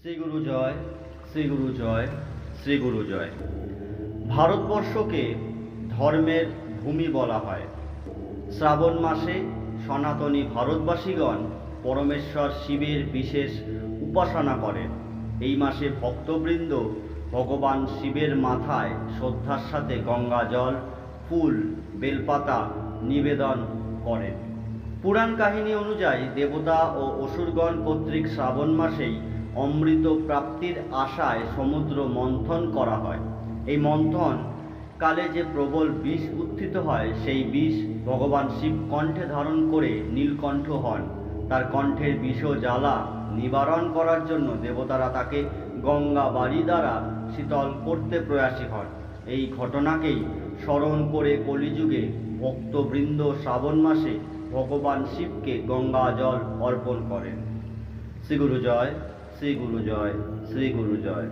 শ্রী গুরু জয়, শ্রী গুরু জয়, শ্রী গুরু জয়। ভারতবর্ষকে ধর্মের ভূমি বলা হয়। শ্রাবণ মাসে সনাতনী ভারতবাসীগণ পরমেশ্বর শিবের বিশেষ উপাসনা করেন। এই মাসে ভক্তবৃন্দ ভগবান শিবের মাথায় শ্রদ্ধার সাথে গঙ্গা জল, ফুল, বেলপাতা নিবেদন করেন। পুরাণ কাহিনী অনুযায়ী দেবতা ও অসুরগণ কর্তৃক শ্রাবণ মাসেই অমৃত প্রাপ্তির আশায় সমুদ্র মন্থন করা হয়। এই মন্থন কালে যে প্রবল বিষ উত্থিত হয়, সেই বিষ ভগবান শিব কণ্ঠে ধারণ করে নীলকণ্ঠ হন। তার কণ্ঠের বিষ জ্বালা নিবারণ করার জন্য দেবতারা তাকে গঙ্গা বাড়ি দ্বারা শীতল করতে প্রয়াসী হন। এই ঘটনাকেই স্মরণ করে কলিযুগে ভক্তবৃন্দ শ্রাবণ মাসে ভগবান শিবকে গঙ্গা জল অর্পণ করেন। শ্রী গুরু জয়, শ্রী গুরু জয়, শ্রী গুরু জয়।